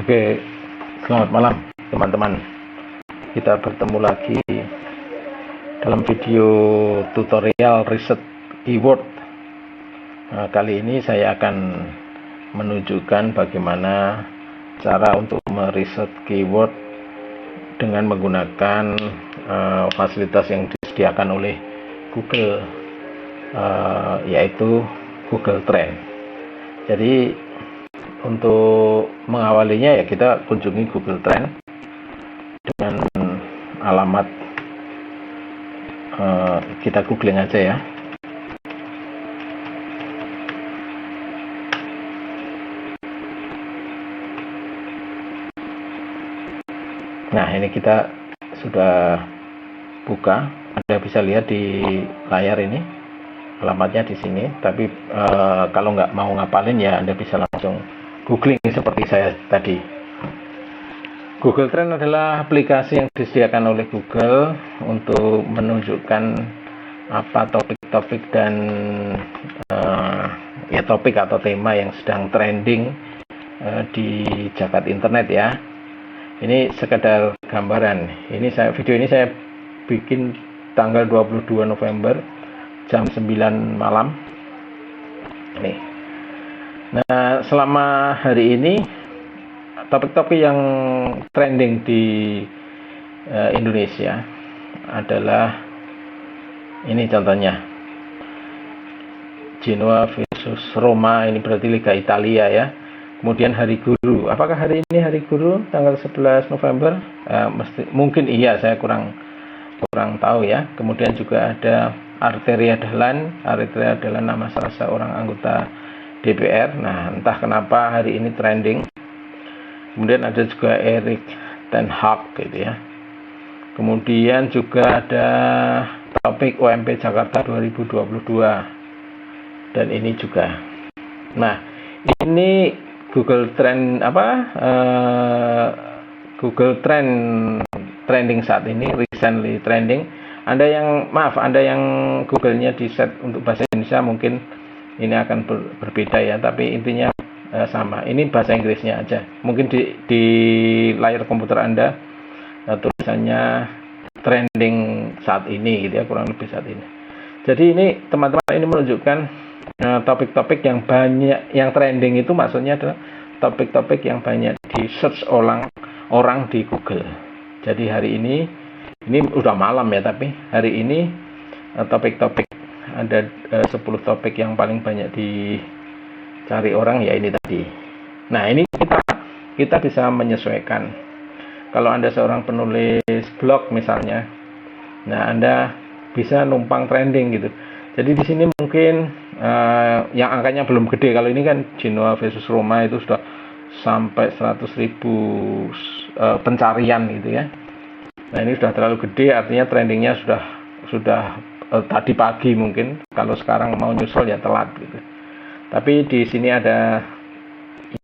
Oke, selamat malam teman-teman. Kita bertemu lagi dalam video tutorial riset keyword. Nah, kali ini saya akan menunjukkan bagaimana cara untuk meriset keyword dengan menggunakan fasilitas yang disediakan oleh Google, yaitu Google Trend. Jadi untuk mengawalinya ya kita kunjungi Google Trend dengan alamat kita googling aja ya. Nah, ini kita sudah buka. Anda bisa lihat di layar ini alamatnya di sini. Tapi kalau nggak mau ngapalin ya Anda bisa langsung googling seperti saya tadi. Google Trend adalah aplikasi yang disediakan oleh Google untuk menunjukkan apa topik-topik dan ya topik atau tema yang sedang trending di jagat internet ya. Ini sekedar gambaran. Video ini saya bikin tanggal 22 November jam 9 malam. Nih. Nah, selama hari ini topik-topik yang trending di Indonesia adalah ini contohnya, Genoa versus Roma, ini berarti Liga Italia ya. Kemudian Hari Guru, apakah hari ini Hari Guru tanggal 11 November? Mungkin iya, saya kurang tahu ya. Kemudian juga ada Arteria Dahlan nama salah seorang anggota DPR. Nah, entah kenapa hari ini trending. Kemudian ada juga Erik ten Hag gitu ya. Kemudian juga ada topik UMP Jakarta 2022. Dan ini juga. Nah, ini Google Trend Google Trend trending saat ini, recently trending. Anda yang Google-nya di set untuk bahasa Indonesia mungkin ini akan berbeda ya, tapi intinya sama. Ini bahasa Inggrisnya aja. Mungkin di layar komputer Anda tulisannya trending saat ini gitu ya, kurang lebih saat ini. Jadi ini teman-teman, ini menunjukkan topik-topik yang banyak yang trending, itu maksudnya adalah topik-topik yang banyak di search orang di Google. Jadi hari ini udah malam ya, tapi hari ini topik-topik ada 10 topik yang paling banyak dicari orang ya ini tadi. Nah, ini kita bisa menyesuaikan. Kalau Anda seorang penulis blog misalnya, nah Anda bisa numpang trending gitu. Jadi di sini mungkin yang angkanya belum gede. Kalau ini kan Genoa versus Roma itu sudah sampai 100.000 pencarian gitu ya. Nah, ini sudah terlalu gede, artinya trendingnya sudah tadi pagi mungkin. Kalau sekarang mau nyusul ya telat gitu. Tapi di sini ada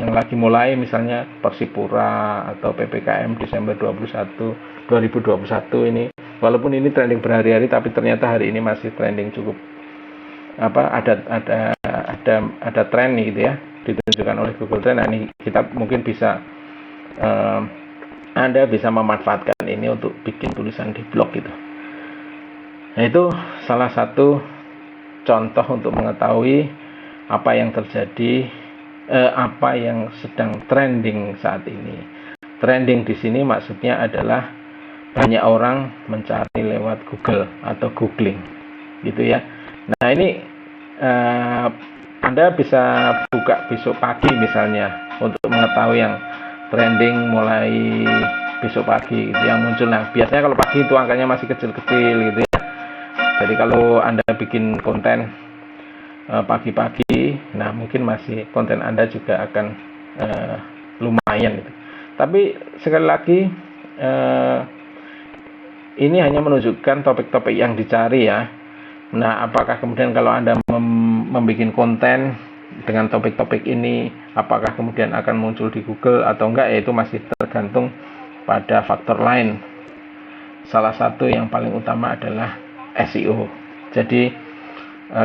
yang lagi mulai, misalnya Persipura atau PPKM Desember 2021 ini. Walaupun ini trending berhari-hari, tapi ternyata hari ini masih trending cukup ada tren nih gitu ya, ditunjukkan oleh Google Trend. Nah, ini kita mungkin bisa Anda bisa memanfaatkan ini untuk bikin tulisan di blog gitu. Nah, itu salah satu contoh untuk mengetahui apa yang terjadi, apa yang sedang trending saat ini. Trending di sini maksudnya adalah banyak orang mencari lewat Google atau googling gitu ya. Nah, ini Anda bisa buka besok pagi misalnya untuk mengetahui yang trending mulai besok pagi gitu, yang muncul. Nah, biasanya kalau pagi itu angkanya masih kecil-kecil gitu ya. Jadi kalau Anda bikin konten pagi-pagi, nah mungkin masih konten Anda juga akan lumayan gitu. Tapi sekali lagi ini hanya menunjukkan topik-topik yang dicari ya. Nah, apakah kemudian kalau Anda membuat konten dengan topik-topik ini, apakah kemudian akan muncul di Google atau enggak, ya itu masih tergantung pada faktor lain. Salah satu yang paling utama adalah SEO. Jadi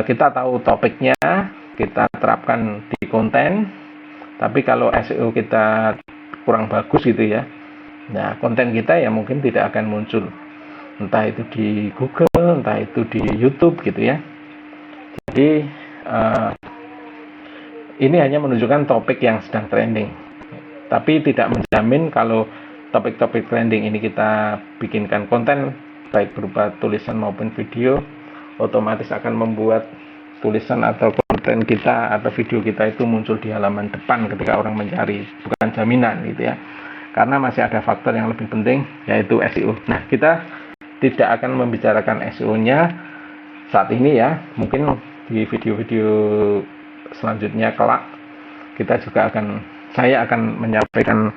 kita tahu topiknya, kita terapkan di konten, tapi kalau SEO kita kurang bagus gitu ya. Nah, konten kita ya mungkin tidak akan muncul, entah itu di Google, entah itu di YouTube gitu ya. Jadi ini hanya menunjukkan topik yang sedang trending, tapi tidak menjamin kalau topik-topik trending ini kita bikinkan konten baik berupa tulisan maupun video, otomatis akan membuat tulisan atau konten kita atau video kita itu muncul di halaman depan ketika orang mencari. Bukan jaminan gitu ya, karena masih ada faktor yang lebih penting, yaitu SEO. Nah, kita tidak akan membicarakan SEO-nya saat ini ya, mungkin di video-video selanjutnya kelak saya akan menyampaikan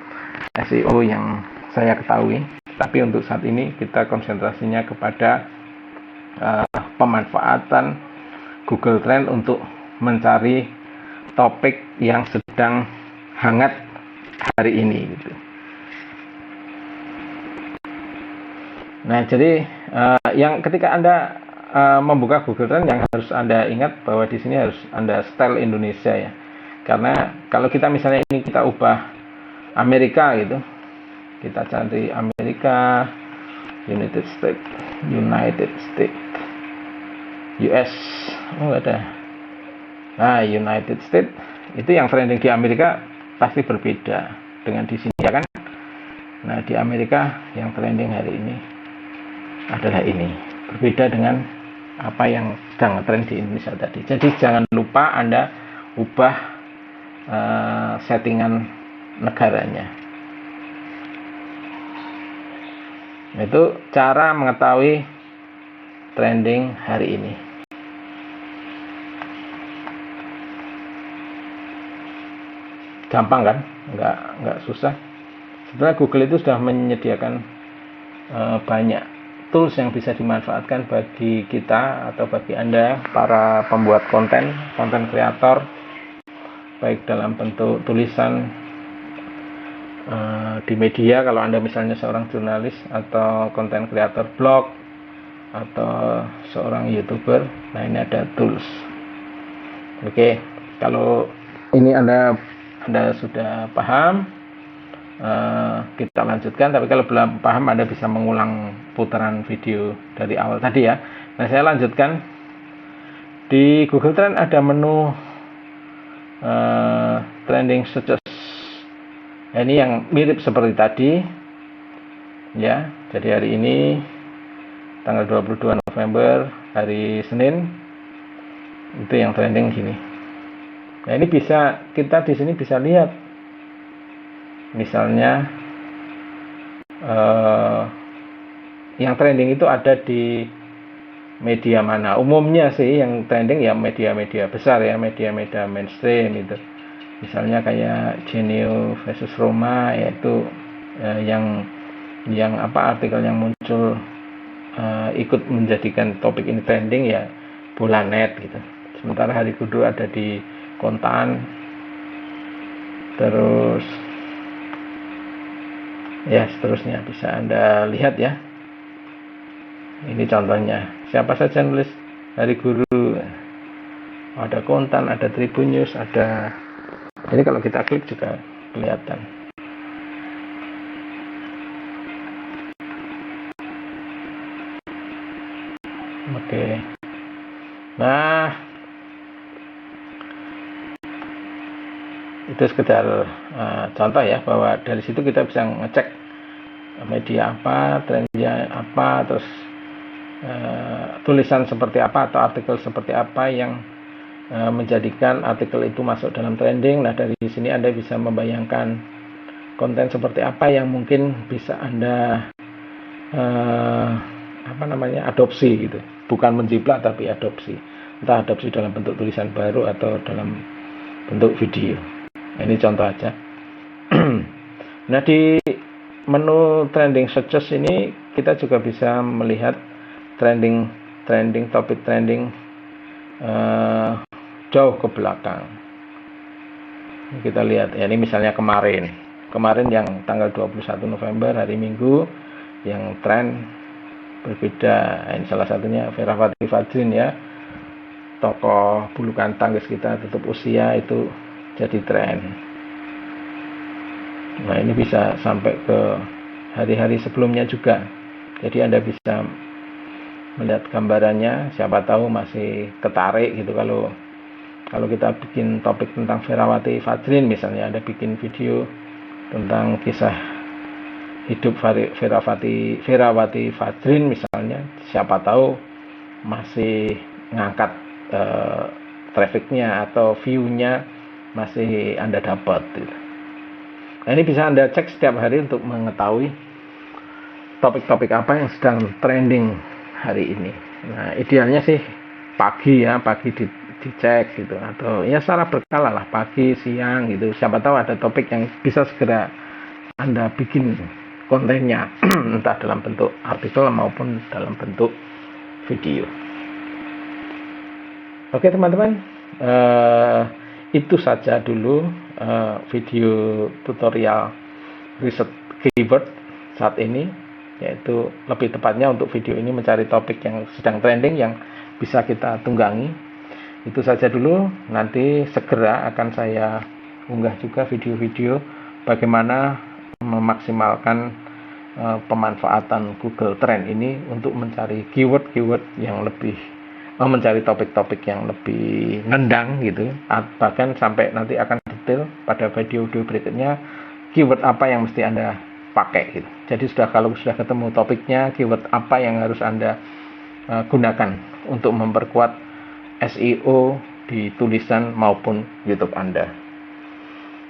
SEO yang saya ketahui. Tapi untuk saat ini kita konsentrasinya kepada pemanfaatan Google Trend untuk mencari topik yang sedang hangat hari ini gitu. Nah, jadi yang ketika Anda membuka Google Trend, yang harus Anda ingat bahwa di sini harus Anda style Indonesia ya. Karena kalau kita misalnya ini kita ubah Amerika gitu, kita cari Amerika, United States, US, oh ada. Nah, United States itu yang trending di Amerika pasti berbeda dengan di sini ya kan. Nah, di Amerika yang trending hari ini adalah ini, berbeda dengan apa yang sedang trend di Indonesia tadi. Jadi jangan lupa Anda ubah settingan negaranya. Itu cara mengetahui trending hari ini. Gampang kan? Nggak susah. Sebenarnya Google itu sudah menyediakan banyak tools yang bisa dimanfaatkan bagi kita atau bagi Anda para pembuat konten kreator, baik dalam bentuk tulisan di media kalau Anda misalnya seorang jurnalis atau konten kreator blog atau seorang YouTuber. Nah, ini ada tools. Oke, kalau ini Anda sudah paham, kita lanjutkan. Tapi kalau belum paham, Anda bisa mengulang putaran video dari awal tadi ya. Nah, saya lanjutkan. Di Google Trend ada menu trending searches. Nah, ini yang mirip seperti tadi ya. Jadi hari ini tanggal 22 November, hari Senin, itu yang trending gini. Nah, ini kita di sini bisa lihat misalnya yang trending itu ada di media mana. Umumnya sih yang trending ya media-media besar ya, media-media mainstream itu. Misalnya kayak Genio versus Roma, yaitu yang artikel yang muncul ikut menjadikan topik ini trending ya Bolanet gitu. Sementara hari kedua ada di Kontan, terus ya seterusnya bisa Anda lihat ya. Ini contohnya, siapa saja nulis hari Guru, ada Kontan, ada Tribun News, ada. Jadi kalau kita klik juga kelihatan. Oke. Nah, itu sekedar contoh ya, bahwa dari situ kita bisa ngecek media apa, trennya apa, terus tulisan seperti apa atau artikel seperti apa yang menjadikan artikel itu masuk dalam trending. Nah, dari sini Anda bisa membayangkan konten seperti apa yang mungkin bisa Anda adopsi gitu. Bukan menjiplak tapi adopsi. Entah adopsi dalam bentuk tulisan baru atau dalam bentuk video. Nah, ini contoh aja. Nah, di menu trending searches ini kita juga bisa melihat topik trending jauh ke belakang. Kita lihat ya, ini misalnya kemarin yang tanggal 21 November hari Minggu yang tren berbeda. Ini salah satunya Vera Fadlin ya, tokoh bulu tangkis kita tutup usia, itu jadi tren. Nah, ini bisa sampai ke hari-hari sebelumnya juga. Jadi Anda bisa melihat gambarannya, siapa tahu masih ketarik gitu kalau kita bikin topik tentang Ferawati Fajrin misalnya, ada bikin video tentang kisah hidup Ferawati Fajrin misalnya, siapa tahu masih ngangkat trafficnya atau view-nya masih Anda dapat gitu. Nah, ini bisa Anda cek setiap hari untuk mengetahui topik-topik apa yang sedang trending hari ini. Nah, idealnya sih pagi ya, pagi dicek gitu, atau ya secara berkala lah, pagi, siang gitu. Siapa tahu ada topik yang bisa segera Anda bikin kontennya, entah dalam bentuk artikel maupun dalam bentuk video. Oke teman-teman, itu saja dulu video tutorial riset keyword saat ini, yaitu lebih tepatnya untuk video ini mencari topik yang sedang trending yang bisa kita tunggangi. Itu saja dulu, nanti segera akan saya unggah juga video-video bagaimana memaksimalkan pemanfaatan Google Trend ini untuk mencari keyword-keyword yang lebih, mencari topik-topik yang lebih nendang gitu, bahkan sampai nanti akan detail pada video-video berikutnya keyword apa yang mesti Anda pakai gitu. Jadi kalau sudah ketemu topiknya, keyword apa yang harus Anda gunakan untuk memperkuat SEO di tulisan maupun YouTube Anda.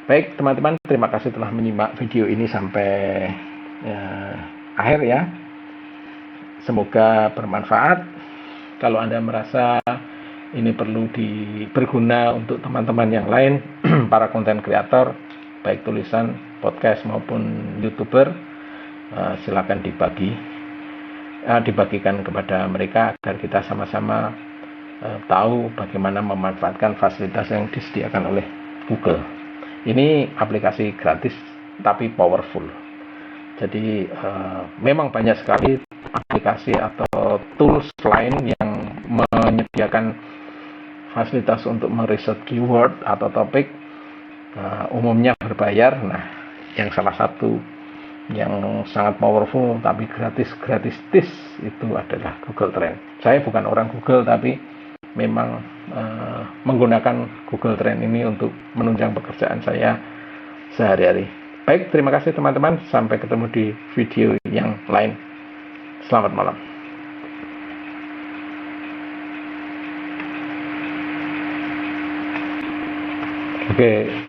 Baik teman-teman, terima kasih telah menyimak video ini sampai akhir ya. Semoga bermanfaat. Kalau Anda merasa ini perlu berguna untuk teman-teman yang lain, para konten kreator, baik tulisan, podcast maupun YouTuber, silakan dibagikan kepada mereka agar kita sama-sama tahu bagaimana memanfaatkan fasilitas yang disediakan oleh Google. Ini aplikasi gratis tapi powerful. Jadi memang banyak sekali aplikasi atau tools lain yang menyediakan fasilitas untuk meriset keyword atau topik, umumnya berbayar. Nah, yang salah satu yang sangat powerful tapi gratis itu adalah Google Trend. Saya bukan orang Google, tapi memang menggunakan Google Trend ini untuk menunjang pekerjaan saya sehari-hari. Baik, terima kasih teman-teman. Sampai ketemu di video yang lain. Selamat malam. Oke.